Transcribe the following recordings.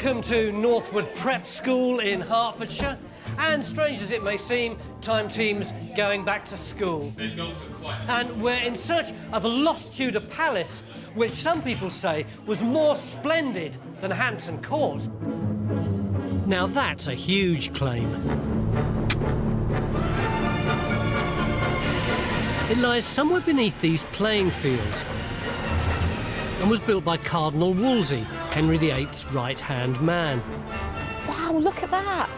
Welcome to Northwood Prep School in Hertfordshire. And strange as it may seem, time team's going back to school. They've gone for quite a... And we're in search of a lost Tudor palace, which some people say was more splendid than Hampton Court. Now that's a huge claim. It lies somewhere beneath these playing fields and was built by Cardinal Wolsey, Henry VIII's right-hand man. Wow, look at that.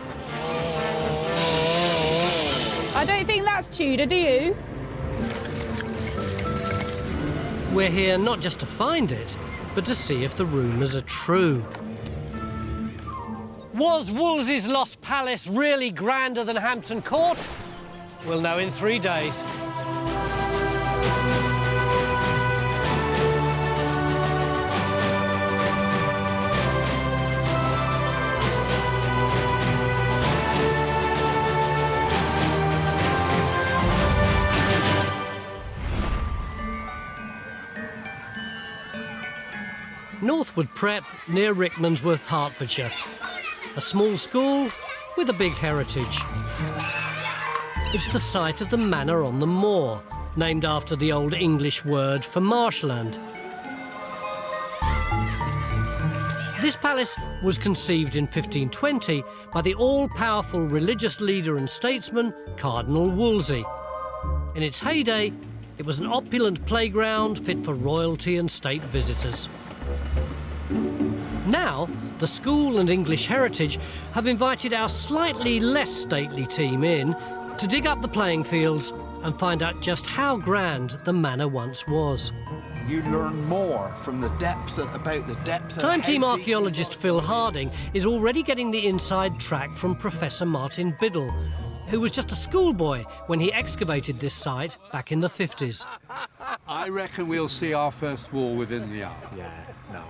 I don't think that's Tudor, do you? We're here not just to find it, but to see if the rumours are true. Was Wolsey's lost palace really grander than Hampton Court? We'll know in 3 days. Northwood Prep, near Rickmansworth, Hertfordshire. A small school with a big heritage. It's the site of the manor on the moor, named after the Old English word for marshland. This palace was conceived in 1520 by the all-powerful religious leader and statesman, Cardinal Wolsey. In its heyday, it was an opulent playground fit for royalty and state visitors. Now, the school and English heritage have invited our slightly less stately team in to dig up the playing fields and find out just how grand the manor once was. You learn more from the depths about the depth. Time team archaeologist Phil Harding is already getting the inside track from Professor Martin Biddle, who was just a schoolboy when he excavated this site back in the 50s. I reckon we'll see our first wall within the hour. Yeah, no,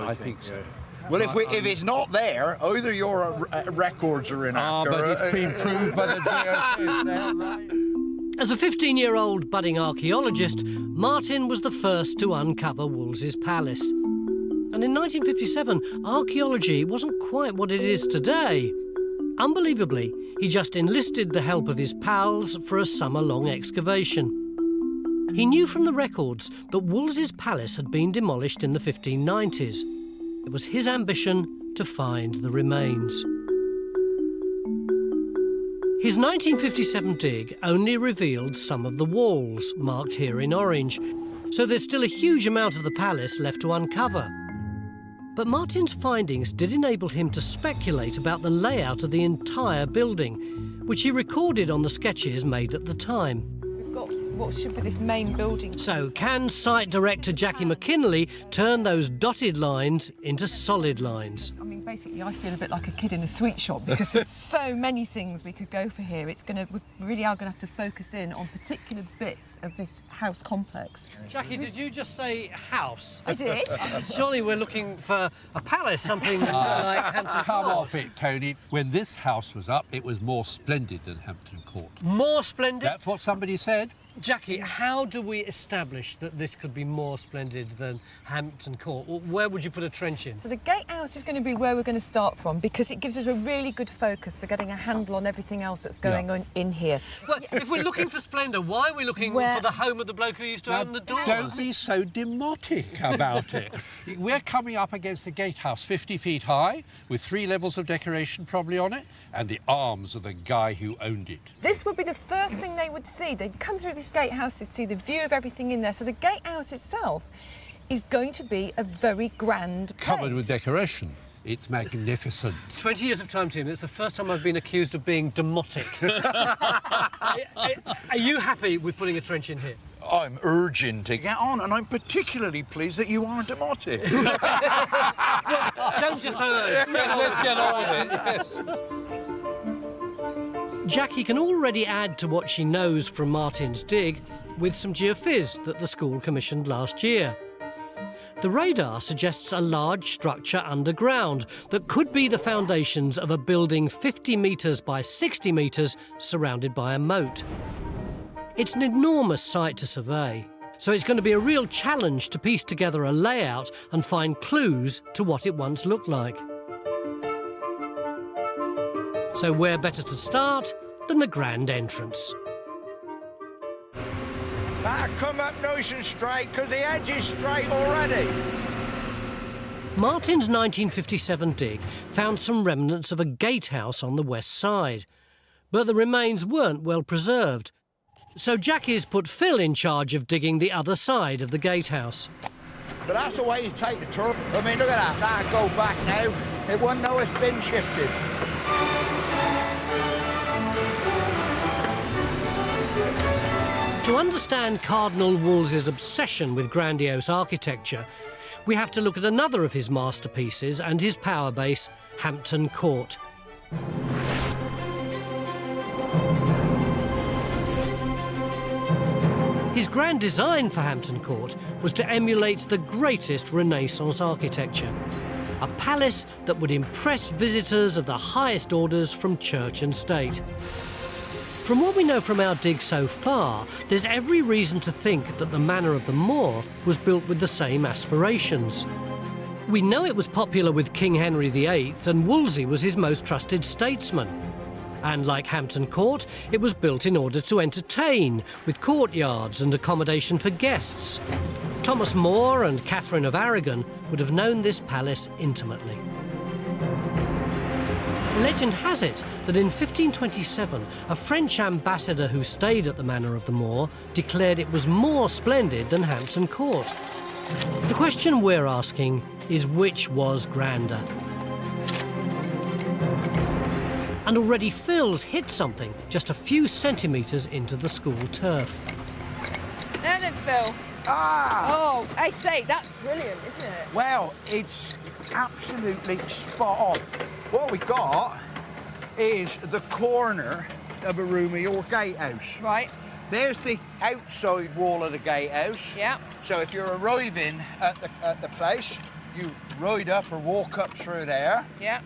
I think so. Well, if it's not there, either your records are inaccurate. But it's been proved by the Geophysics there, right? As a 15-year-old budding archaeologist, Martin was the first to uncover Wolsey's palace. And in 1957, archaeology wasn't quite what it is today. Unbelievably, he just enlisted the help of his pals for a summer-long excavation. He knew from the records that Wolsey's palace had been demolished in the 1590s. It was his ambition to find the remains. His 1957 dig only revealed some of the walls, marked here in orange, so there's still a huge amount of the palace left to uncover. But Martin's findings did enable him to speculate about the layout of the entire building, which he recorded on the sketches made at the time. We've got what should be this main building. So can site director Jackie McKinley turn those dotted lines into solid lines? I mean, basically, I feel a bit like a kid in a sweet shop because there's so many things we could go for here. We really are going to have to focus in on particular bits of this house complex. Jackie, did you just say house? I did. Surely we're looking for a palace, something like Hampton Come Court. off it, Tony. When this house was up, it was more splendid than Hampton Court. More splendid? That's what somebody said. Jackie, how do we establish that this could be more splendid than Hampton Court? Where would you put a trench in? So the gatehouse is going to be where we're going to start from because it gives us a really good focus for getting a handle on everything else that's going on in here. Well, if we're looking for splendour, why are we looking for the home of the bloke who used to open the doors? Don't be so demotic about it. We're coming up against the gatehouse 50 feet high, with 3 levels of decoration probably on it, and the arms of the guy who owned it. This would be the first thing they would see. They'd come through this gatehouse, they'd see the view of everything in there. So the gatehouse itself is going to be a very grand place. Covered with decoration. It's magnificent. 20 years of time, Tim. It's the first time I've been accused of being demotic. Are you happy with putting a trench in here? I'm urging to get on, and I'm particularly pleased that you aren't demotic. Don't just urge. Let's get on with it, yes. Jackie can already add to what she knows from Martin's dig with some geophys that the school commissioned last year. The radar suggests a large structure underground that could be the foundations of a building 50 metres by 60 metres surrounded by a moat. It's an enormous site to survey, so it's going to be a real challenge to piece together a layout and find clues to what it once looked like. So where better to start than the grand entrance? Come up nice and straight, because the edge is straight already. Martin's 1957 dig found some remnants of a gatehouse on the west side, but the remains weren't well preserved. So Jackie's put Phil in charge of digging the other side of the gatehouse. But that's the way you take the tour. I mean, look at that. That'll go back now. It won't know it's been shifted. To understand Cardinal Wolsey's obsession with grandiose architecture, we have to look at another of his masterpieces and his power base, Hampton Court. His grand design for Hampton Court was to emulate the greatest Renaissance architecture, a palace that would impress visitors of the highest orders from church and state. From what we know from our dig so far, there's every reason to think that the Manor of the Moor was built with the same aspirations. We know it was popular with King Henry VIII, and Wolsey was his most trusted statesman. And like Hampton Court, it was built in order to entertain, with courtyards and accommodation for guests. Thomas More and Catherine of Aragon would have known this palace intimately. Legend has it that in 1527, a French ambassador who stayed at the Manor of the Moor declared it was more splendid than Hampton Court. The question we're asking is which was grander? And already Phil's hit something just a few centimetres into the school turf. There then, Phil. Ah! Oh, I say, that's brilliant, isn't it? Well, it's absolutely spot on. What we got is the corner of a room of your gatehouse. Right. There's the outside wall of the gatehouse. Yeah. So if you're arriving at the place, you ride up or walk up through there. Yeah.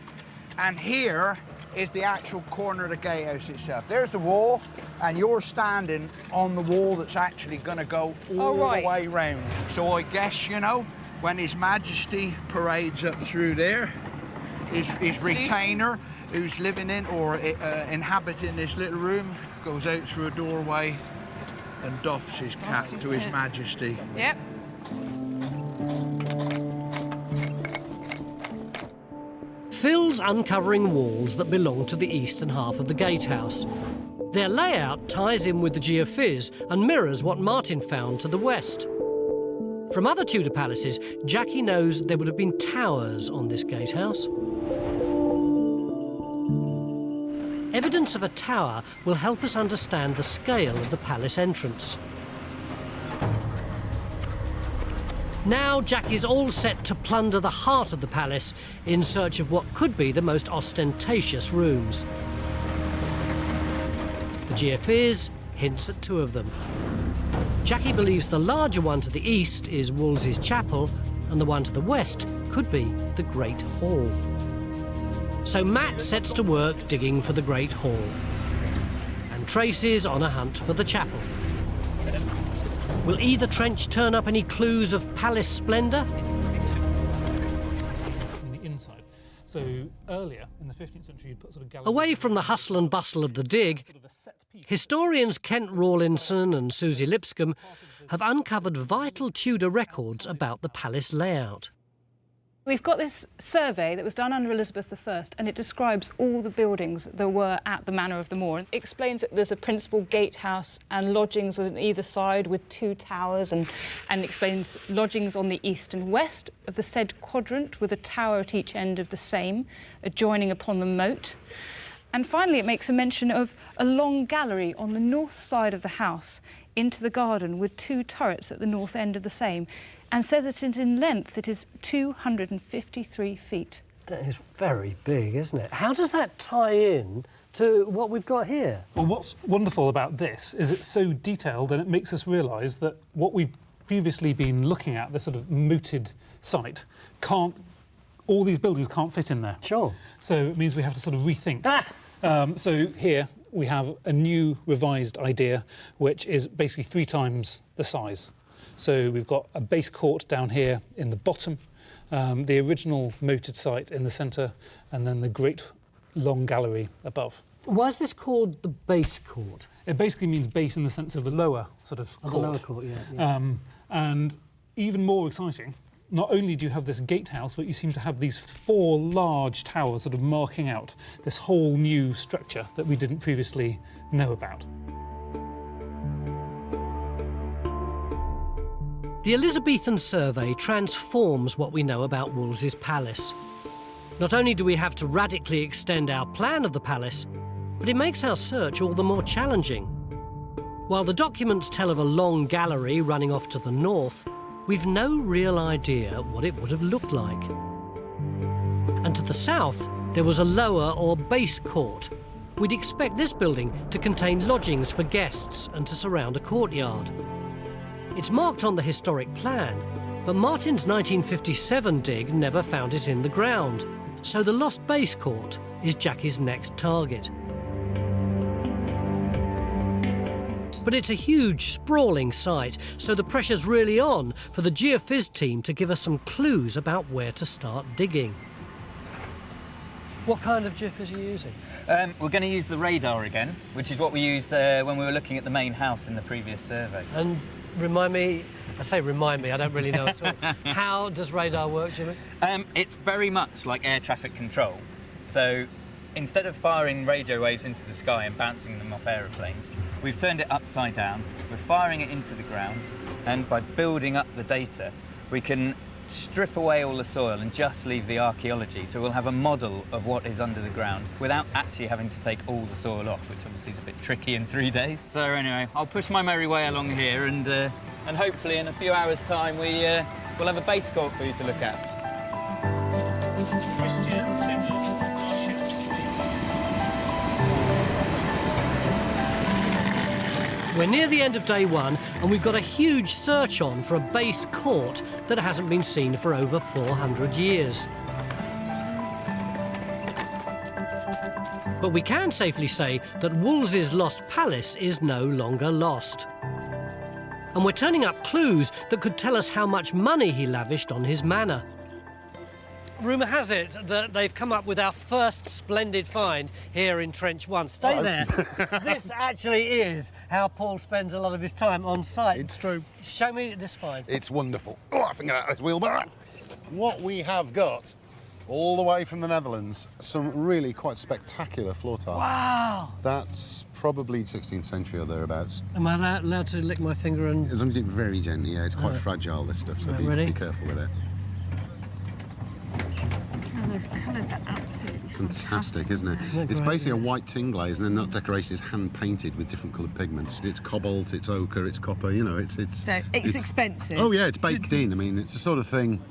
And here is the actual corner of the gatehouse itself. There's the wall, and you're standing on the wall that's actually going to go all the way round. So I guess, you know, when His Majesty parades up through there, his retainer, who's living in or inhabiting this little room, goes out through a doorway and doffs his cap to His Majesty. Yep. Phil's uncovering walls that belong to the eastern half of the gatehouse. Their layout ties in with the geophys and mirrors what Martin found to the west. From other Tudor palaces, Jackie knows there would have been towers on this gatehouse. Evidence of a tower will help us understand the scale of the palace entrance. Now Jackie's all set to plunder the heart of the palace in search of what could be the most ostentatious rooms. The geophys hints at two of them. Jackie believes the larger one to the east is Wolsey's chapel, and the one to the west could be the Great Hall. So Matt sets to work digging for the Great Hall, and Tracy's on a hunt for the chapel. Will either trench turn up any clues of palace splendour? From the inside. So earlier in the 15th century, you'd put sort of galleries. Away from the hustle and bustle of the dig, historians Kent Rawlinson and Susie Lipscomb have uncovered vital Tudor records about the palace layout. We've got this survey that was done under Elizabeth I, and it describes all the buildings that were at the Manor of the Moor. It explains that there's a principal gatehouse and lodgings on either side with 2 towers, and explains lodgings on the east and west of the said quadrant with a tower at each end of the same, adjoining upon the moat. And finally, it makes a mention of a long gallery on the north side of the house into the garden with 2 turrets at the north end of the same, and says that in length it is 253 feet. That is very big, isn't it? How does that tie in to what we've got here? Well, what's wonderful about this is it's so detailed, and it makes us realise that what we've previously been looking at, the sort of mooted site, all these buildings can't fit in there. Sure. So it means we have to sort of rethink. So here we have a new revised idea, which is basically 3 times the size. So we've got a base court down here in the bottom, the original moated site in the centre, and then the Great long gallery above. Why is this called the base court? It basically means base in the sense of the lower sort of court. The lower court, yeah. And even more exciting, not only do you have this gatehouse, but you seem to have these 4 large towers sort of marking out this whole new structure that we didn't previously know about. The Elizabethan survey transforms what we know about Wolsey's palace. Not only do we have to radically extend our plan of the palace, but it makes our search all the more challenging. While the documents tell of a long gallery running off to the north, we've no real idea what it would have looked like. And to the south, there was a lower or base court. We'd expect this building to contain lodgings for guests and to surround a courtyard. It's marked on the historic plan, but Martin's 1957 dig never found it in the ground, so the lost base court is Jackie's next target. But it's a huge, sprawling site, so the pressure's really on for the Geophys team to give us some clues about where to start digging. What kind of Geophys are you using? We're going to use the radar again, which is what we used when we were looking at the main house in the previous survey. And remind me, I say remind me, I don't really know at all. How does radar work, Jimmy? It's very much like air traffic control. So instead of firing radio waves into the sky and bouncing them off aeroplanes, we've turned it upside down, we're firing it into the ground, and by building up the data, we can strip away all the soil and just leave the archaeology. So we'll have a model of what is under the ground without actually having to take all the soil off, which obviously is a bit tricky in 3 days. So anyway, I'll push my merry way along here, and hopefully in a few hours' time we'll have a base court for you to look at. We're near the end of day 1, and we've got a huge search on for a base court that hasn't been seen for over 400 years. But we can safely say that Wolsey's lost palace is no longer lost. And we're turning up clues that could tell us how much money he lavished on his manor. Rumour has it that they've come up with our first splendid find here in Trench 1. Stay there. This actually is how Paul spends a lot of his time on site. It's true. Show me this find. It's wonderful. Oh, I think that's wheelbarrow. What we have got, all the way from the Netherlands, some really quite spectacular floor tile. Wow! That's probably 16th century or thereabouts. Am I allowed to lick my finger and... As long as you do it very gently, yeah, it's quite fragile, this stuff, so be careful with it. Those colours are absolutely Fantastic, isn't it? It's basically a white tin glaze, and then that decoration is hand painted with different coloured pigments. It's cobalt, it's ochre, it's copper. You know, it's expensive. Oh yeah, it's baked in. I mean, it's the sort of thing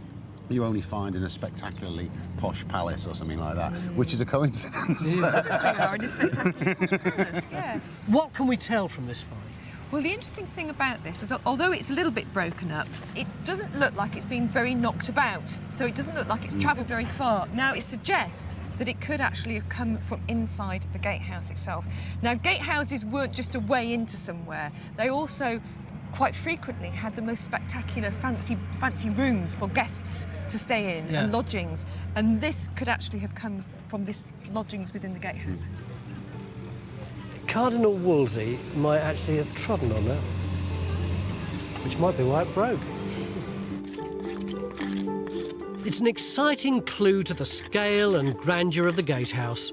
you only find in a spectacularly posh palace or something like that, which is a coincidence. We are in a spectacularly posh palace, yeah. What can we tell from this find? Well, the interesting thing about this is, although it's a little bit broken up, it doesn't look like it's been very knocked about. So it doesn't look like it's travelled very far. Now, it suggests that it could actually have come from inside the gatehouse itself. Now, gatehouses weren't just a way into somewhere. They also, quite frequently, had the most spectacular, fancy rooms for guests to stay in and lodgings. And this could actually have come from this lodgings within the gatehouse. Cardinal Wolsey might actually have trodden on that, which might be why it broke. It's an exciting clue to the scale and grandeur of the gatehouse.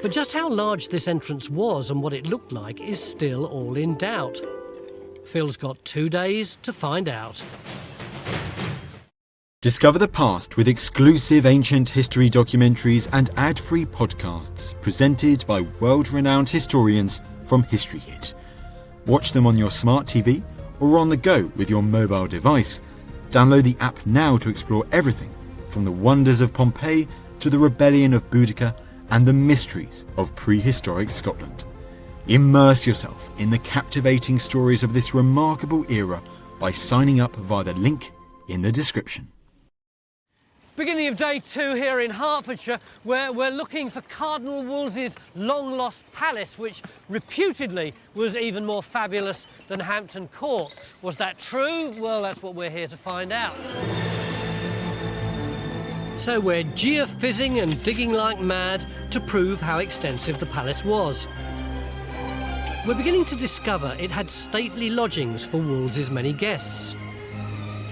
But just how large this entrance was and what it looked like is still all in doubt. Phil's got 2 days to find out. Discover the past with exclusive ancient history documentaries and ad-free podcasts presented by world-renowned historians from History Hit. Watch them on your smart TV or on the go with your mobile device. Download the app now to explore everything from the wonders of Pompeii to the rebellion of Boudica and the mysteries of prehistoric Scotland. Immerse yourself in the captivating stories of this remarkable era by signing up via the link in the description. Beginning of day 2 here in Hertfordshire, where we're looking for Cardinal Wolsey's long-lost palace, which reputedly was even more fabulous than Hampton Court. Was that true? Well, that's what we're here to find out. So we're geophysics and digging like mad to prove how extensive the palace was. We're beginning to discover it had stately lodgings for Wolsey's many guests.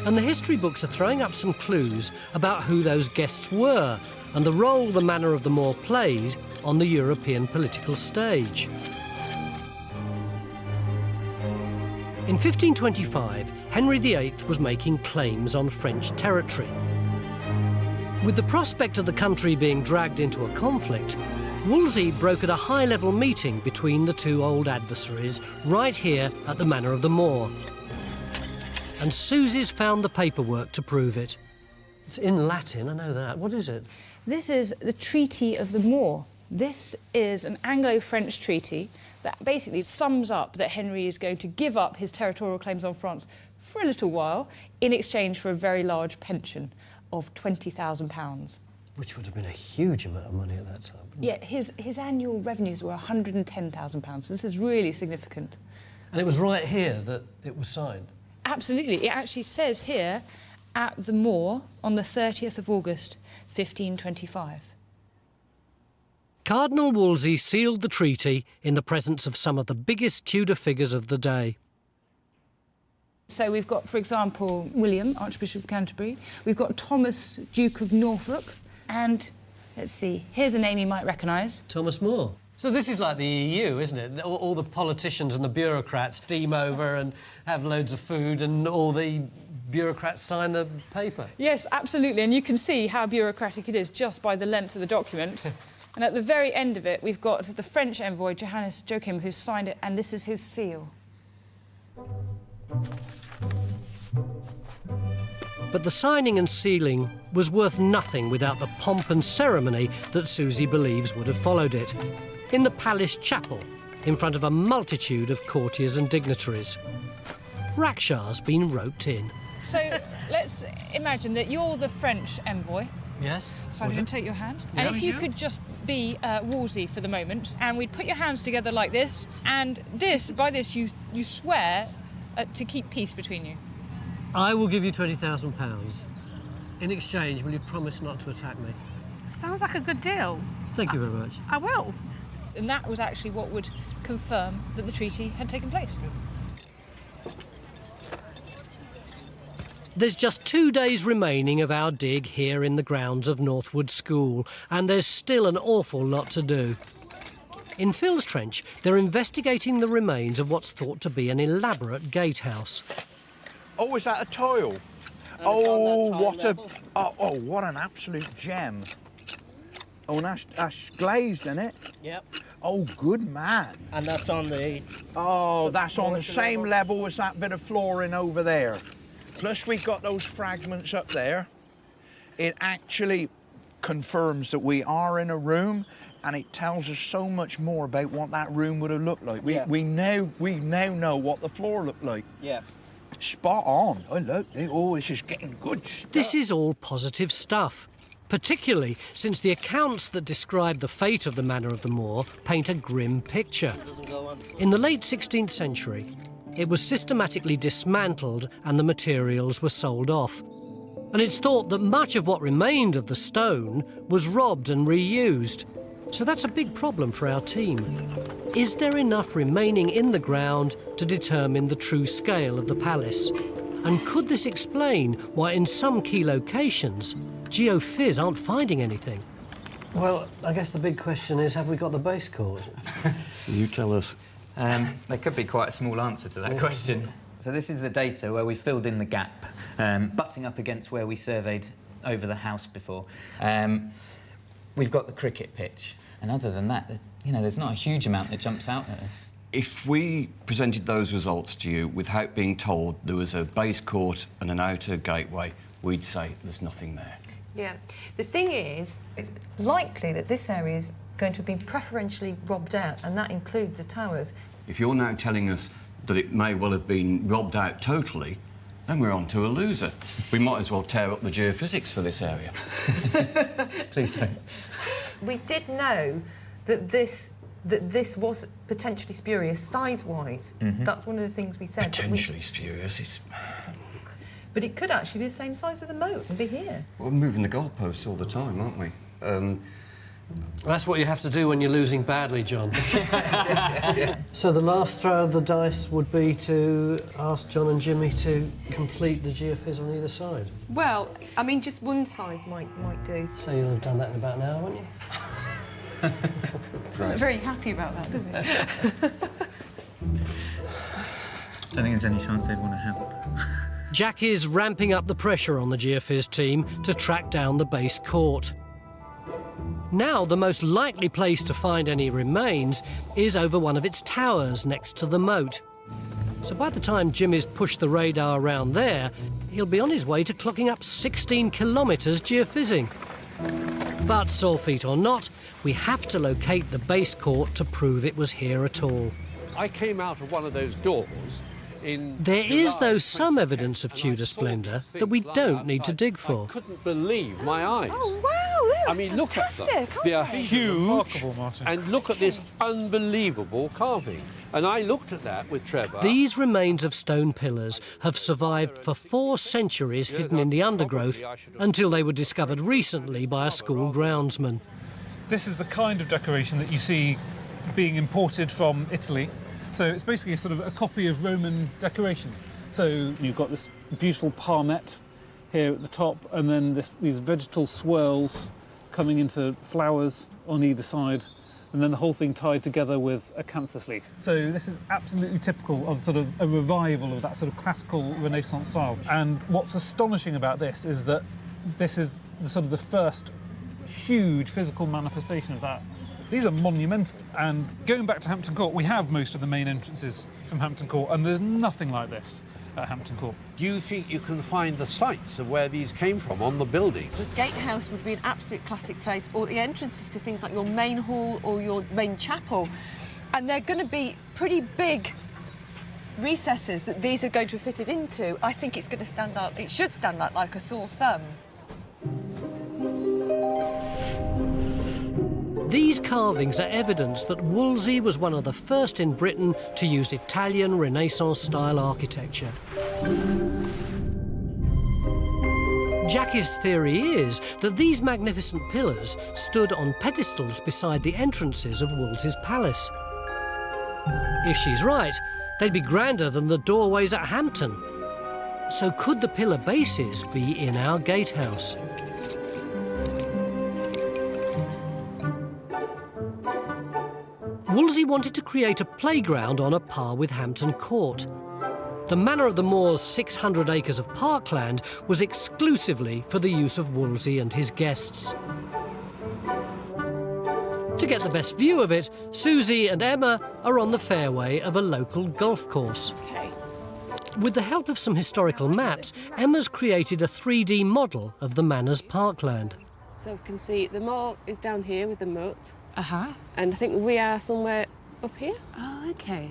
And the history books are throwing up some clues about who those guests were and the role the Manor of the Moor played on the European political stage. In 1525, Henry VIII was making claims on French territory. With the prospect of the country being dragged into a conflict, Wolsey brokered a high-level meeting between the two old adversaries right here at the Manor of the Moor. And Susie's found the paperwork to prove it. It's in Latin, I know that. What is it? This is the Treaty of the Moor. This is an Anglo-French treaty that basically sums up that Henry is going to give up his territorial claims on France for a little while in exchange for a very large pension of £20,000. Which would have been a huge amount of money at that time. Yeah, his annual revenues were £110,000. This is really significant. And it was right here that it was signed? Absolutely. It actually says here, at the Moor, on the 30th of August, 1525. Cardinal Wolsey sealed the treaty in the presence of some of the biggest Tudor figures of the day. So we've got, for example, William, Archbishop of Canterbury. We've got Thomas, Duke of Norfolk. And, let's see, here's a name you might recognise. Thomas More. So this is like the EU, isn't it? All the politicians and the bureaucrats steam over and have loads of food and all the bureaucrats sign the paper. Yes, absolutely. And you can see how bureaucratic it is just by the length of the document. And at the very end of it, we've got the French envoy, Johannes Joachim, who's signed it, and this is his seal. But the signing and sealing was worth nothing without the pomp and ceremony that Susie believes would have followed it. In the palace chapel, in front of a multitude of courtiers and dignitaries. Rakshas's been roped in. So let's imagine that you're the French envoy. Yes. So I'm going to take your hand. And if you could just be Wolsey for the moment, and we'd put your hands together like this, and by this you swear to keep peace between you. I will give you £20,000. In exchange, will you promise not to attack me? Sounds like a good deal. Thank you very much. I will. And that was actually what would confirm that the treaty had taken place. There's just 2 days remaining of our dig here in the grounds of Northwood School, and there's still an awful lot to do. In Phil's Trench, they're investigating the remains of what's thought to be an elaborate gatehouse. Oh, is that a tile? Oh, what an absolute gem. Oh, and that's glazed, isn't it? Yep. Oh, good man. And that's on the... Oh, that's on the same level as that bit of flooring over there. Plus, we've got those fragments up there. It actually confirms that we are in a room, and it tells us so much more about what that room would have looked like. We now know what the floor looked like. Yeah. Spot on. I look. Oh, this is getting good stuff. This is all positive stuff, particularly since the accounts that describe the fate of the Manor of the Moor paint a grim picture. In the late 16th century, it was systematically dismantled and the materials were sold off. And it's thought that much of what remained of the stone was robbed and reused. So that's a big problem for our team. Is there enough remaining in the ground to determine the true scale of the palace? And could this explain why in some key locations, Geophys aren't finding anything? Well, I guess the big question is, have we got the base course? You tell us. There could be quite a small answer to that question. So this is the data where we filled in the gap, butting up against where we surveyed over the house before. We've got the cricket pitch, and other than that, there's not a huge amount that jumps out at us. If we presented those results to you without being told there was a base court and an outer gateway, we'd say there's nothing there. Yeah. The thing is, it's likely that this area is going to have been preferentially robbed out, and that includes the towers. If you're now telling us that it may well have been robbed out totally, then we're on to a loser. We might as well tear up the geophysics for this area. Please don't. We did know that this was potentially spurious size-wise. Mm-hmm. That's one of the things we said. Potentially spurious. But it could actually be the same size of the moat and be here. We're moving the goalposts all the time, aren't we? That's what you have to do when you're losing badly, John. So the last throw of the dice would be to ask John and Jimmy to complete the geophys on either side. Well, I mean, just one side might do. So you'll have done that in about an hour, won't you? He's not very happy about that, does he? Don't think there's any chance they'd want to help. Jack is ramping up the pressure on the geophys team to track down the base court. Now, the most likely place to find any remains is over one of its towers next to the moat. So by the time Jimmy's pushed the radar around there, he'll be on his way to clocking up 16 kilometres geophysics. But, sore feet or not, we have to locate the base court to prove it was here at all. I came out of one of those doors in There is, July though, some 2010, evidence of and I Tudor saw splendour these that we things don't lying need to outside. dig for. I couldn't believe my eyes. Oh, wow, they're I mean, look at them. fantastic, They are aren't they? huge, Remarkable, Martin. and look at this unbelievable carving. And I looked at that with Trevor. These remains of stone pillars have survived for 4 centuries hidden in the undergrowth until they were discovered recently by a school groundsman. This is the kind of decoration that you see being imported from Italy. So it's basically a sort of a copy of Roman decoration. So you've got this beautiful palmette here at the top, and then these vegetal swirls coming into flowers on either side, and then the whole thing tied together with a canthus leaf. So this is absolutely typical of sort of a revival of that sort of classical Renaissance style. And what's astonishing about this is that this is the sort of the first huge physical manifestation of that. These are monumental. And going back to Hampton Court, we have most of the main entrances from Hampton Court, and there's nothing like this at Hampton Court. Do you think you can find the sites of where these came from on the building? The gatehouse would be an absolute classic place, or the entrances to things like your main hall or your main chapel. And they're going to be pretty big recesses that these are going to be fitted into. I think it's going to stand out, it should stand out like a sore thumb. These carvings are evidence that Wolsey was one of the first in Britain to use Italian Renaissance-style architecture. Jackie's theory is that these magnificent pillars stood on pedestals beside the entrances of Wolsey's palace. If she's right, they'd be grander than the doorways at Hampton. So could the pillar bases be in our gatehouse? Wolsey wanted to create a playground on a par with Hampton Court. The Manor of the Moor's 600 acres of parkland was exclusively for the use of Wolsey and his guests. To get the best view of it, Susie and Emma are on the fairway of a local golf course. Okay. With the help of some historical maps, Emma's created a 3D model of the manor's parkland. So we can see the moor is down here with the moat. Uh-huh. And I think we are somewhere up here. Oh, OK.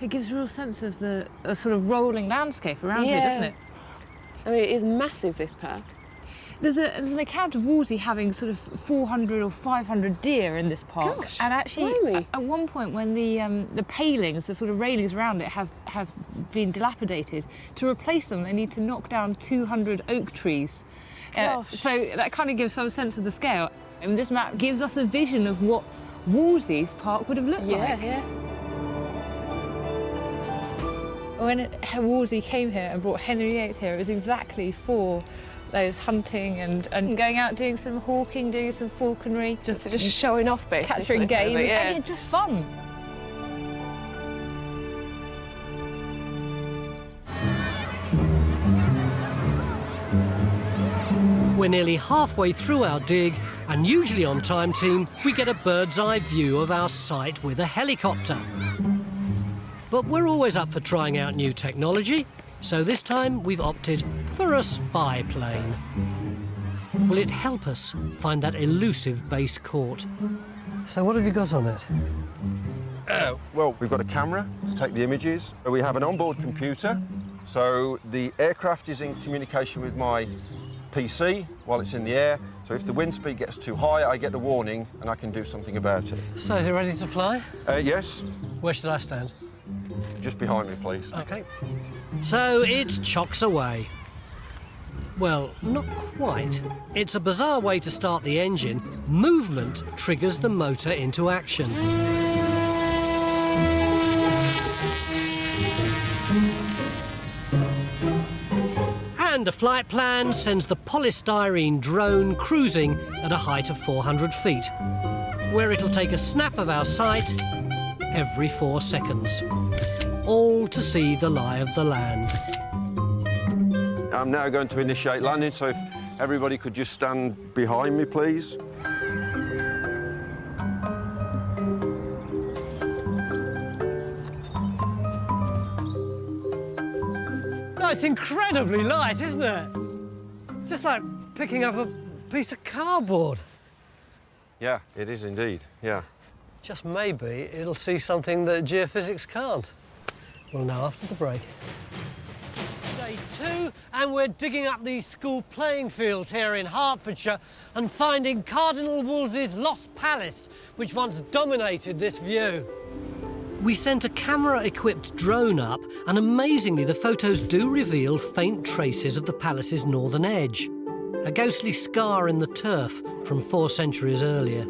It gives a real sense of the sort of rolling landscape around here, doesn't it? I mean, it is massive, this park. There's an account of Wolsey having sort of 400 or 500 deer in this park. Gosh, and actually, blimey. at one point when the palings, the sort of railings around it, have been dilapidated, to replace them, they need to knock down 200 oak trees. So that kind of gives some sense of the scale. And this map gives us a vision of what Wolsey's park would have looked like. Yeah. When Wolsey came here and brought Henry VIII here, it was exactly for those hunting and going out doing some hawking, doing some falconry. Just showing off, basically. Capturing game, Yeah. and just fun. We're nearly halfway through our dig, and usually on Time Team, we get a bird's eye view of our site with a helicopter. But we're always up for trying out new technology, so this time we've opted for a spy plane. Will it help us find that elusive base court? So what have you got on it? Well, we've got a camera to take the images. We have an onboard computer, so the aircraft is in communication with my PC while it's in the air. So if the wind speed gets too high, I get a warning and I can do something about it. So is it ready to fly? Yes. Where should I stand? Just behind me, please. OK. So it chocks away. Well, not quite. It's a bizarre way to start the engine. Movement triggers the motor into action. And a flight plan sends the polystyrene drone cruising at a height of 400 feet, where it'll take a snap of our sight every 4 seconds, all to see the lie of the land. I'm now going to initiate landing, so if everybody could just stand behind me, please. Oh, it's incredibly light, isn't it? Just like picking up a piece of cardboard. Yeah, it is indeed, yeah. Just maybe it'll see something that geophysics can't. We'll know after the break. Day 2, and we're digging up these school playing fields here in Hertfordshire and finding Cardinal Wolsey's lost palace, which once dominated this view. We sent a camera-equipped drone up, and amazingly the photos do reveal faint traces of the palace's northern edge. A ghostly scar in the turf from 4 centuries earlier.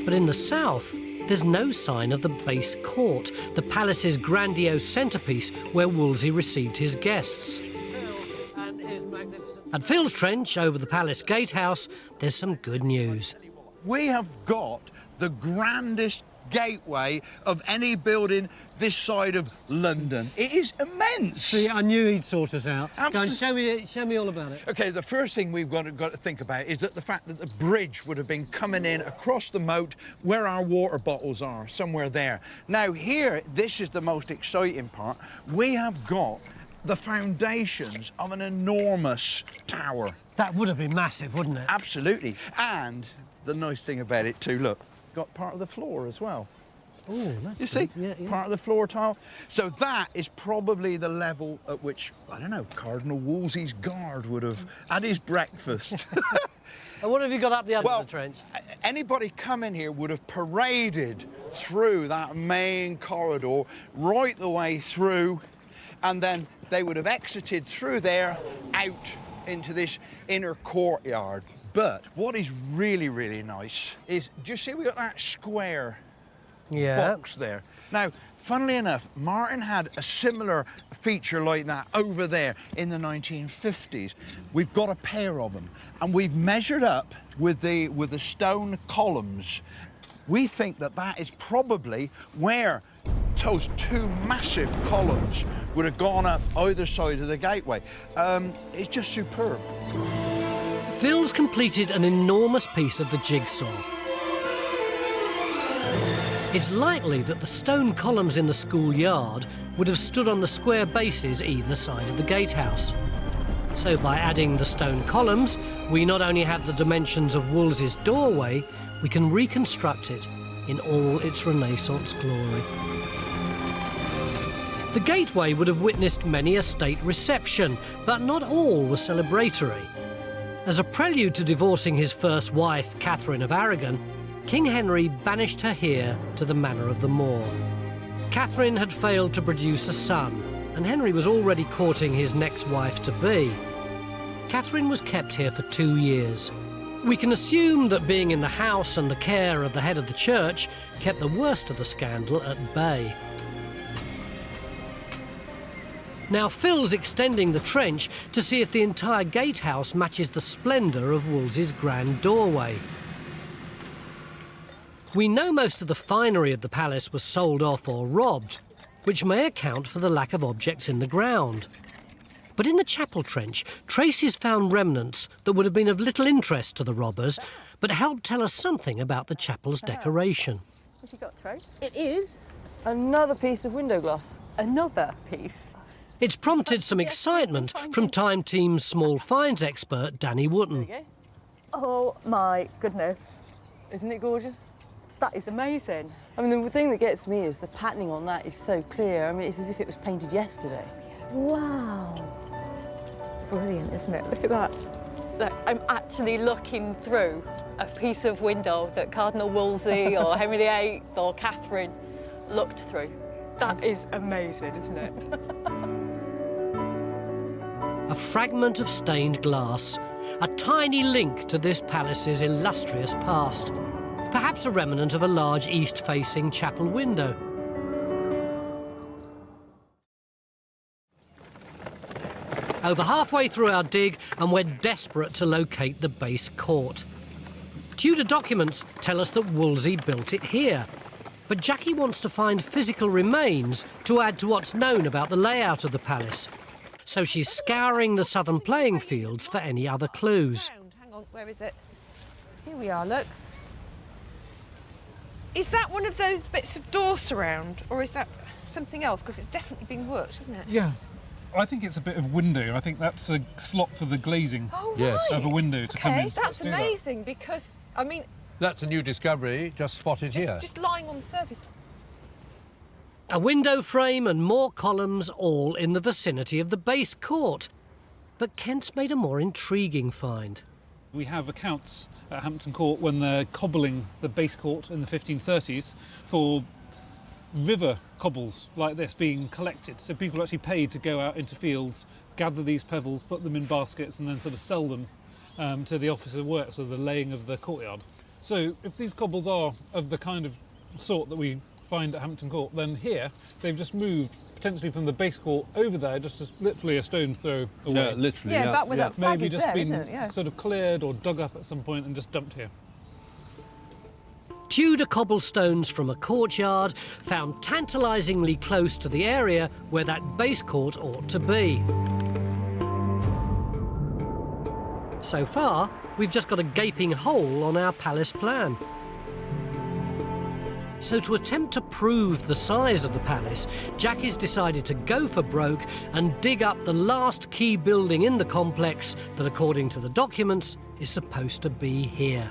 But in the south, there's no sign of the base court, the palace's grandiose centrepiece where Wolsey received his guests. At Phil's Trench, over the palace gatehouse, there's some good news. We have got the grandest gateway of any building this side of London. It is immense. See, I knew he'd sort us out. Go and show me all about it. OK, the first thing we've got to think about is that the fact that the bridge would have been coming in across the moat where our water bottles are, somewhere there. Now here, this is the most exciting part. We have got the foundations of an enormous tower. That would have been massive, wouldn't it? Absolutely. And the nice thing about it too, look, got part of the floor as well. Oh, that's you see? Yeah. Part of the floor tile. So that is probably the level at which, I don't know, Cardinal Wolsey's guard would have had his breakfast. And what have you got up the other of the trench? Anybody coming here would have paraded through that main corridor right the way through, and then they would have exited through there out into this inner courtyard. But what is really, really nice is, do you see we got that square box there? Now, funnily enough, Martin had a similar feature like that over there in the 1950s. We've got a pair of them, and we've measured up with the stone columns. We think that that is probably where those 2 massive columns would have gone up either side of the gateway. It's just superb. Phil's completed an enormous piece of the jigsaw. It's likely that the stone columns in the schoolyard would have stood on the square bases either side of the gatehouse. So by adding the stone columns, we not only have the dimensions of Wolsey's doorway, we can reconstruct it in all its Renaissance glory. The gateway would have witnessed many a state reception, but not all was celebratory. As a prelude to divorcing his first wife, Catherine of Aragon, King Henry banished her here to the Manor of the Moor. Catherine had failed to produce a son, and Henry was already courting his next wife-to-be. Catherine was kept here for 2 years. We can assume that being in the house and the care of the head of the church kept the worst of the scandal at bay. Now Phil's extending the trench to see if the entire gatehouse matches the splendour of Wolsey's grand doorway. We know most of the finery of the palace was sold off or robbed, which may account for the lack of objects in the ground. But in the chapel trench, Tracy's found remnants that would have been of little interest to the robbers, but helped tell us something about the chapel's decoration. What you got, Trace? It is another piece of window glass. Another piece? It's prompted some excitement from Time Team's small finds expert, Danny Wotton. Oh my goodness. Isn't it gorgeous? That is amazing. I mean, the thing that gets me is the patterning on that is so clear. I mean, it's as if it was painted yesterday. Wow. It's brilliant, isn't it? Look at that. Look, I'm actually looking through a piece of window that Cardinal Wolsey or Henry VIII or Catherine looked through. That is amazing, isn't it? a fragment of stained glass, a tiny link to this palace's illustrious past, perhaps a remnant of a large east-facing chapel window. Over halfway through our dig, and we're desperate to locate the base court. Tudor documents tell us that Wolsey built it here, but Jackie wants to find physical remains to add to what's known about the layout of the palace. So she's scouring the southern playing fields for any other clues. Hang on, where is it? Here we are, look. Is that one of those bits of door surround, or is that something else? Because it's definitely been worked, isn't it? Yeah. I think it's a bit of window. I think that's a slot for the glazing of a window to come in. That's amazing because, I mean... That's a new discovery, just spotted here. Just lying on the surface. A window frame and more columns, all in the vicinity of the base court. But Kent's made a more intriguing find. We have accounts at Hampton Court when they're cobbling the base court in the 1530s for river cobbles like this being collected. So people actually paid to go out into fields, gather these pebbles, put them in baskets and then sort of sell them to the office of works, so the laying of the courtyard. So if these cobbles are of the kind of sort that we find at Hampton Court, then here they've just moved potentially from the base court over there, just as literally a stone's throw away. Yeah, literally. Yeah, back where that flag maybe is just there, been isn't it? Yeah. sort of cleared or dug up at some point and just dumped here. Tudor cobblestones from a courtyard found tantalisingly close to the area where that base court ought to be. So far, we've just got a gaping hole on our palace plan. So to attempt to prove the size of the palace, Jackie's decided to go for broke and dig up the last key building in the complex that, according to the documents, is supposed to be here.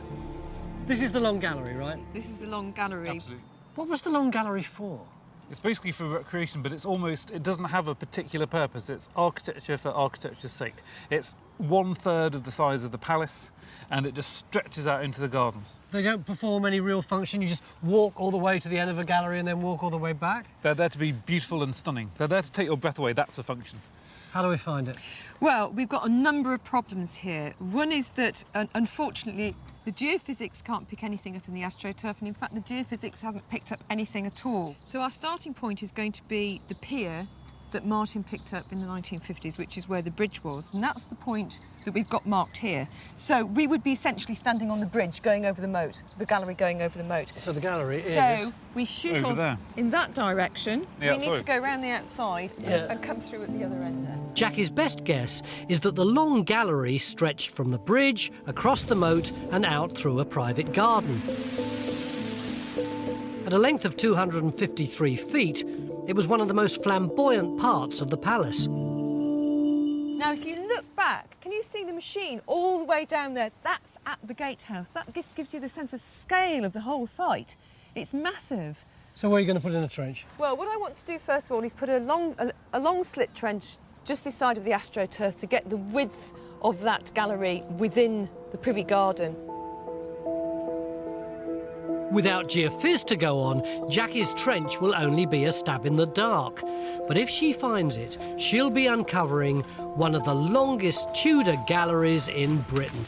This is the Long Gallery, right? This is the Long Gallery. Absolutely. What was the Long Gallery for? It's basically for recreation, but it's almost, it doesn't have a particular purpose. It's architecture for architecture's sake. It's 1/3 of the size of the palace, and it just stretches out into the garden. They don't perform any real function, you just walk all the way to the end of a gallery and then walk all the way back? They're there to be beautiful and stunning. They're there to take your breath away, that's a function. How do we find it? Well, we've got a number of problems here. One is that, unfortunately, the geophysics can't pick anything up in the astroturf, and in fact the geophysics hasn't picked up anything at all. So our starting point is going to be the pier that Martin picked up in the 1950s, which is where the bridge was, and that's the point that we've got marked here. So we would be essentially standing on the bridge going over the moat, the gallery going over the moat. So the gallery is... So we shoot over off there. in that direction. Yeah, we need to go around the outside and come through at the other end there. Jackie's best guess is that the Long Gallery stretched from the bridge, across the moat and out through a private garden. At a length of 253 feet, it was one of the most flamboyant parts of the palace. Now, if you look back, can you see the machine all the way down there? That's at the gatehouse. That just gives you the sense of scale of the whole site. It's massive. So where are you going to put in the trench? Well, what I want to do first of all is put a long slit trench just this side of the astroturf to get the width of that gallery within the privy garden. Without geophys to go on, Jackie's trench will only be a stab in the dark. But if she finds it, she'll be uncovering one of the longest Tudor galleries in Britain.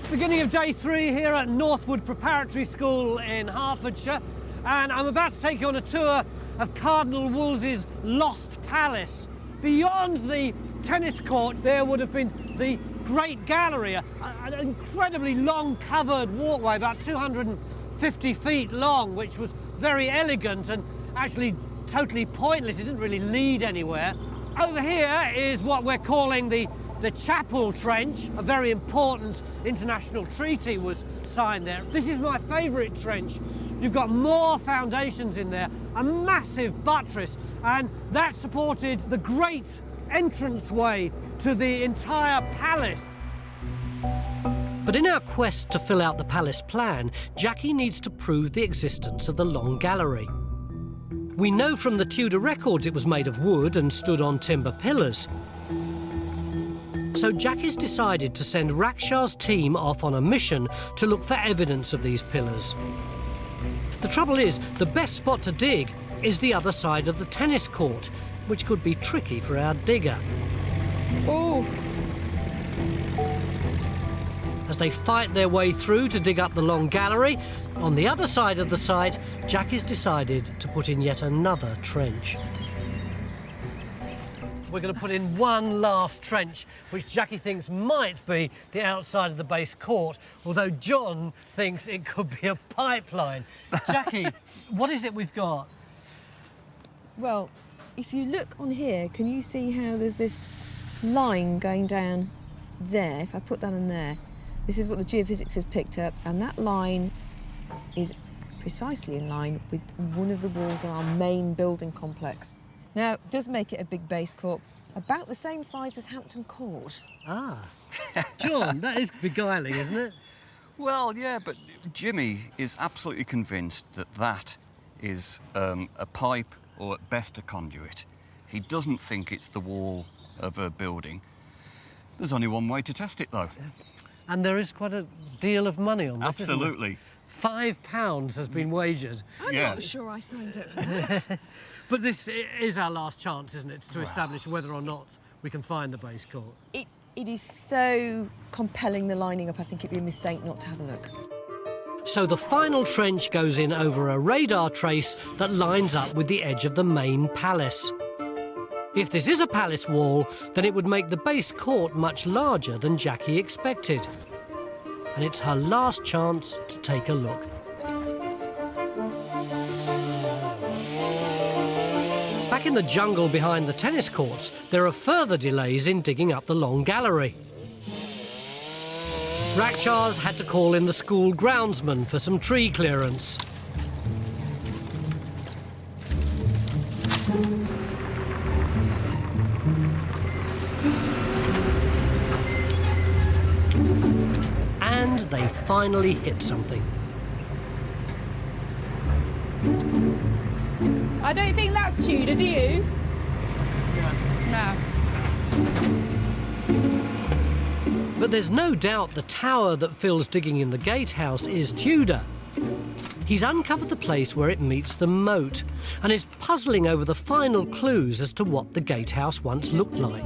Beginning of day 3 here at Northwood Preparatory School in Hertfordshire, and I'm about to take you on a tour of Cardinal Wolsey's lost palace. Beyond the tennis court, there would have been the Great Gallery, an incredibly long covered walkway, about 250 feet long, which was very elegant and actually totally pointless. It didn't really lead anywhere. Over here is what we're calling the Chapel Trench. A very important international treaty was signed there. This is my favourite trench. You've got more foundations in there, a massive buttress, and that supported the great entranceway to the entire palace. But in our quest to fill out the palace plan, Jackie needs to prove the existence of the Long Gallery. We know from the Tudor records it was made of wood and stood on timber pillars. So Jackie's decided to send Rakshaw's team off on a mission to look for evidence of these pillars. The trouble is, the best spot to dig is the other side of the tennis court, which could be tricky for our digger. Oh. As they fight their way through to dig up the long gallery, on the other side of the site, Jack has decided to put in yet another trench. We're going to put in one last trench, which Jackie thinks might be the outside of the base court, although John thinks it could be a pipeline. Jackie, what is it we've got? Well, if you look on here, can you see how there's this line going down there? If I put that in there, this is what the geophysics has picked up, and that line is precisely in line with one of the walls of our main building complex. Now, it does make it a big base court, about the same size as Hampton Court. Ah, John, that is beguiling, isn't it? Well, yeah, but Jimmy is absolutely convinced that that is a pipe or at best a conduit. He doesn't think it's the wall of a building. There's only one way to test it, though. And there is quite a deal of money on this, Absolutely. Isn't there? £5 has been wagered. I'm not sure I signed up for that. But this is our last chance, isn't it, to establish whether or not we can find the base court. It is so compelling, the lining up, I think it'd be a mistake not to have a look. So the final trench goes in over a radar trace that lines up with the edge of the main palace. If this is a palace wall, then it would make the base court much larger than Jackie expected. And it's her last chance to take a look. Back in the jungle behind the tennis courts, there are further delays in digging up the long gallery. Rakshas had to call in the school groundsman for some tree clearance. And they finally hit something. I don't think that's Tudor, do you? No. But there's no doubt the tower that Phil's digging in the gatehouse is Tudor. He's uncovered the place where it meets the moat and is puzzling over the final clues as to what the gatehouse once looked like.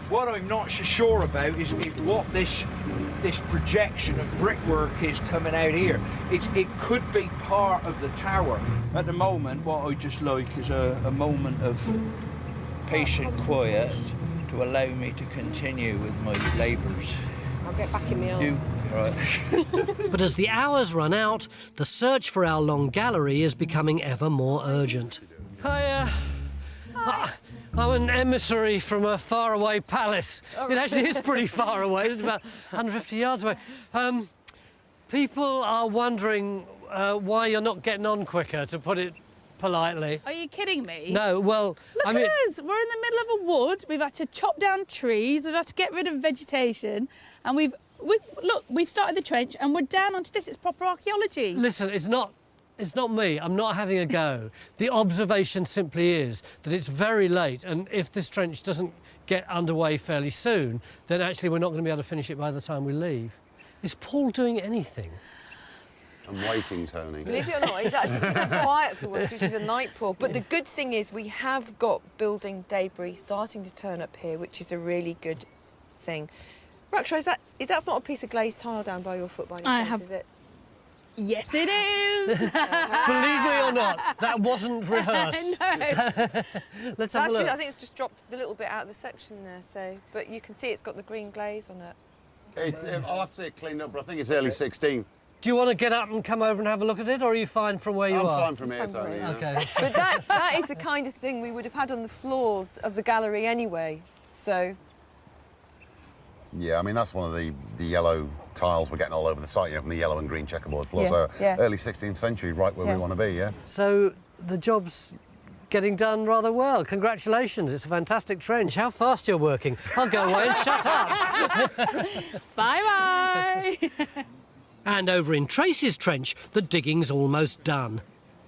What I'm not so sure about is what this projection of brickwork is coming out here. It could be part of the tower. At the moment, what I just like is a moment of patient quiet to allow me to continue with my labours. I'll get back in my arm. Right. But as the hours run out, the search for our long gallery is becoming ever more urgent. I'm an emissary from a faraway palace. It actually is pretty far away. It's about 150 yards away. People are wondering why you're not getting on quicker, to put it politely. Are you kidding me? No, well, Look at us. We're in the middle of a wood. We've had to chop down trees. We've had to get rid of vegetation, and we've started the trench, and we're down onto this. It's proper archaeology. Listen, it's not me. I'm not having a go. The observation simply is that it's very late, and if this trench doesn't get underway fairly soon, then actually we're not going to be able to finish it by the time we leave. Is Paul doing anything? I'm waiting, Tony. Believe it or not, it's actually pretty quiet for once, which is a night pour. But the good thing is we have got building debris starting to turn up here, which is a really good thing. Raksha, that's not a piece of glazed tile down by your foot by any chance, is it? Yes, it is. Believe me or not, that wasn't rehearsed. No. Let's have a look. I think it's just dropped a little bit out of the section there, so. But you can see it's got the green glaze on it. I'll have to see it cleaned up, but I think it's early 16th. Do you want to get up and come over and have a look at it, or are you fine from where you are? I'm fine from here, Tony. Yeah. OK. But that is the kind of thing we would have had on the floors of the gallery anyway, so. Yeah, I mean, that's one of the yellow tiles we're getting all over the site, you know, from the yellow and green checkerboard floor. Yeah. Early 16th century, right where we want to be, yeah? So the job's getting done rather well. Congratulations, it's a fantastic trench. How fast you're working. I'll go away and shut up. Bye-bye. And over in Tracy's trench, the digging's almost done.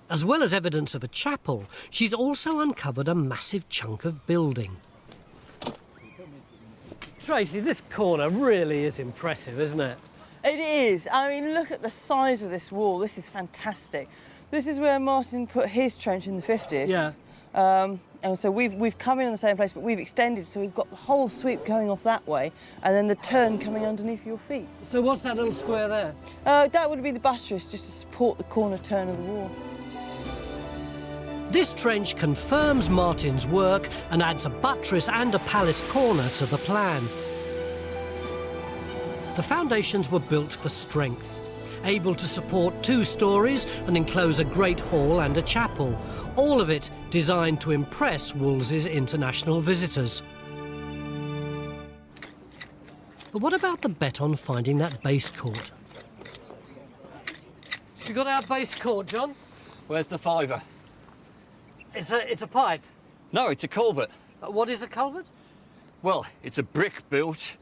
As well as evidence of a chapel, she's also uncovered a massive chunk of building. Tracy, this corner really is impressive, isn't it? It is. I mean, look at the size of this wall. This is fantastic. This is where Martin put his trench in the 50s. Yeah. And so we've come in the same place, but we've extended, so we've got the whole sweep going off that way, and then the turn coming underneath your feet. So what's that little square there? That would be the buttress, just to support the corner turn of the wall. This trench confirms Martin's work and adds a buttress and a palace corner to the plan. The foundations were built for strength, able to support 2 stories and enclose a great hall and a chapel, all of it designed to impress Wolsey's international visitors. But what about the bet on finding that base court? You got our base court, John? Where's the fiver? It's a pipe. No, it's a culvert. What is a culvert? Well, it's a brick-built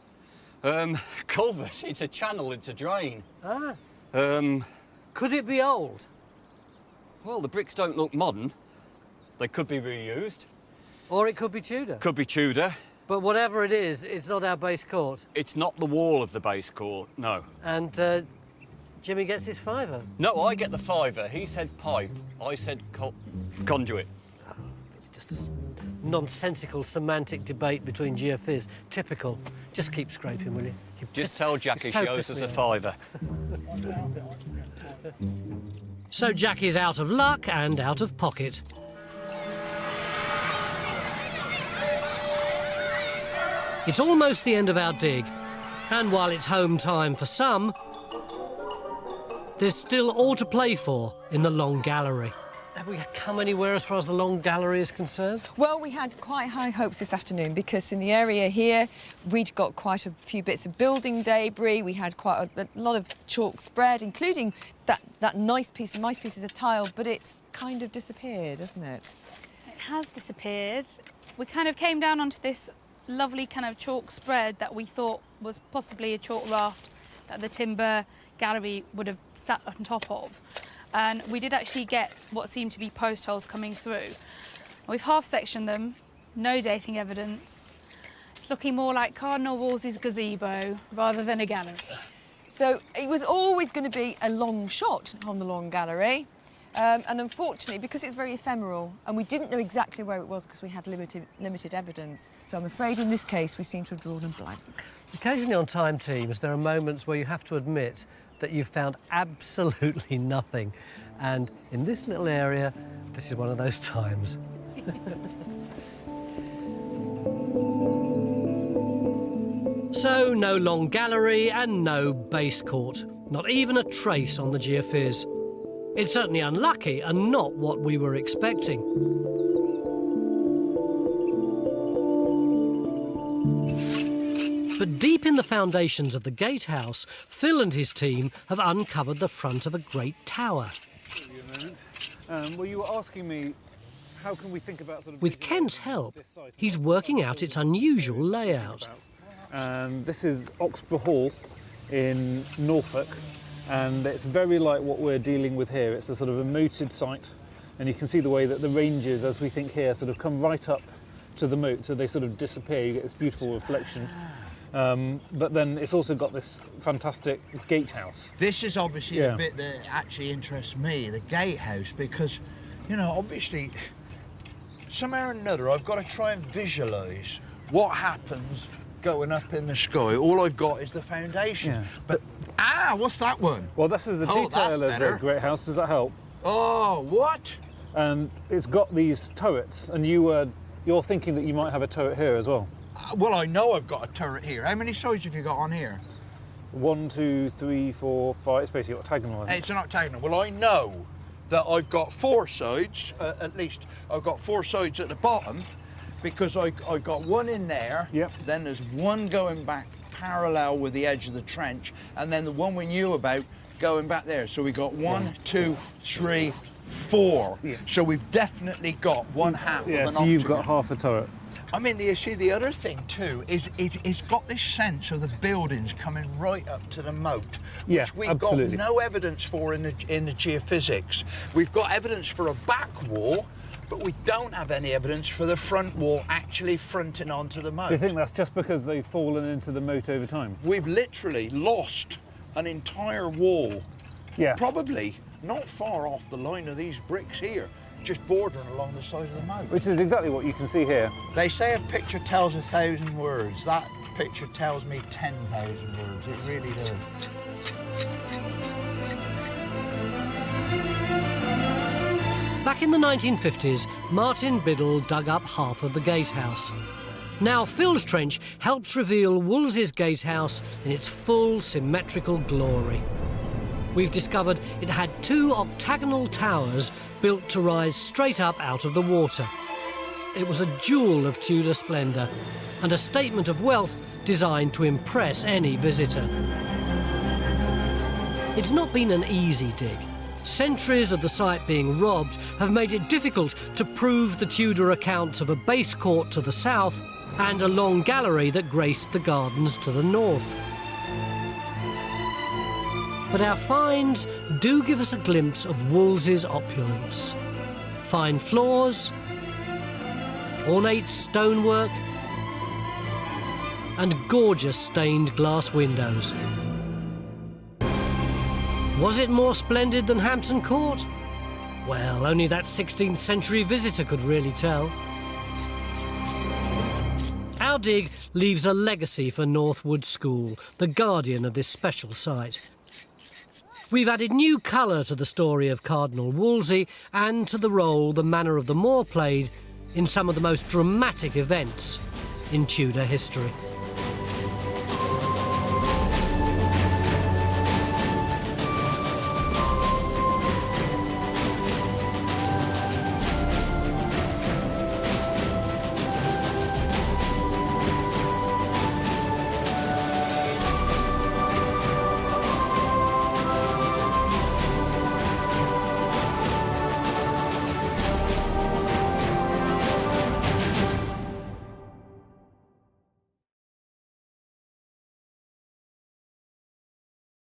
culvert. It's a channel, it's a drain. Ah. Could it be old? Well, the bricks don't look modern. They could be reused. Or it could be Tudor. Could be Tudor. But whatever it is, it's not our base court. It's not the wall of the base court, no. And Jimmy gets his fiver. No, I get the fiver. He said pipe. I said conduit. It's just a nonsensical semantic debate between geophys. Typical. Just keep scraping, will you? Just tell Jackie she owes us a fiver. So Jackie's out of luck and out of pocket. It's almost the end of our dig, and while it's home time for some, there's still all to play for in the Long Gallery. Have we come anywhere as far as the Long Gallery is concerned? Well, we had quite high hopes this afternoon because in the area here we'd got quite a few bits of building debris. We had quite a lot of chalk spread, including that nice pieces of tile, but it's kind of disappeared, hasn't it? It has disappeared. We kind of came down onto this lovely kind of chalk spread that we thought was possibly a chalk raft that the timber gallery would have sat on top of. And we did actually get what seemed to be post holes coming through. We've half-sectioned them, no dating evidence. It's looking more like Cardinal Wolsey's gazebo rather than a gallery. So it was always going to be a long shot on the Long Gallery. And unfortunately, because it's very ephemeral and we didn't know exactly where it was because we had limited evidence, so I'm afraid in this case we seem to have drawn a blank. Occasionally on Time Teams, there are moments where you have to admit that you've found absolutely nothing. And in this little area, this is one of those times. So, no Long Gallery and no base court. Not even a trace on the geophys. It's certainly unlucky and not what we were expecting. But deep in the foundations of the gatehouse, Phil and his team have uncovered the front of a great tower. Well, you were asking me, how can we think about sort of... With Kent's help, he's working out its unusual layout. This is Oxburgh Hall in Norfolk, and it's very like what we're dealing with here. It's a sort of a moated site, and you can see the way that the ranges, as we think here, sort of come right up to the moat, so they sort of disappear. You get this beautiful reflection. But then it's also got this fantastic gatehouse. This is obviously the bit that actually interests me, the gatehouse, because, you know, obviously, somehow or another, I've got to try and visualise what happens going up in the sky. All I've got is the foundation. Yeah. But, what's that one? Well, this is the detail of the great house. Does that help? Oh, what? And it's got these turrets, and you're thinking that you might have a turret here as well. Well, I know I've got a turret here. How many sides have you got on here? 1, 2, 3, 4, 5. It's basically octagonal. It's an octagonal. Well, I know that I've got 4 sides, at least. I've got 4 sides at the bottom because I got one in there. Yep. Then there's one going back parallel with the edge of the trench, and then the one we knew about going back there. So we got 1, 2, 3, 4. Yeah. So we've definitely got one half of an octagon. So you've got half a turret. I mean, you see, the other thing too is it's got this sense of the buildings coming right up to the moat, which we've got no evidence for in the geophysics. We've got evidence for a back wall, but we don't have any evidence for the front wall actually fronting onto the moat. Do you think that's just because they've fallen into the moat over time? We've literally lost an entire wall. Yeah. Probably not far off the line of these bricks here, just bordering along the side of the moat. Which is exactly what you can see here. They say a picture tells 1,000 words. That picture tells me 10,000 words. It really does. Back in the 1950s, Martin Biddle dug up half of the gatehouse. Now Phil's Trench helps reveal Wolsey's gatehouse in its full symmetrical glory. We've discovered it had 2 octagonal towers built to rise straight up out of the water. It was a jewel of Tudor splendour and a statement of wealth designed to impress any visitor. It's not been an easy dig. Centuries of the site being robbed have made it difficult to prove the Tudor accounts of a base court to the south and a long gallery that graced the gardens to the north. But our finds do give us a glimpse of Wolsey's opulence. Fine floors, ornate stonework, and gorgeous stained glass windows. Was it more splendid than Hampton Court? Well, only that 16th century visitor could really tell. Our dig leaves a legacy for Northwood School, the guardian of this special site. We've added new colour to the story of Cardinal Wolsey and to the role the Manor of the Moor played in some of the most dramatic events in Tudor history.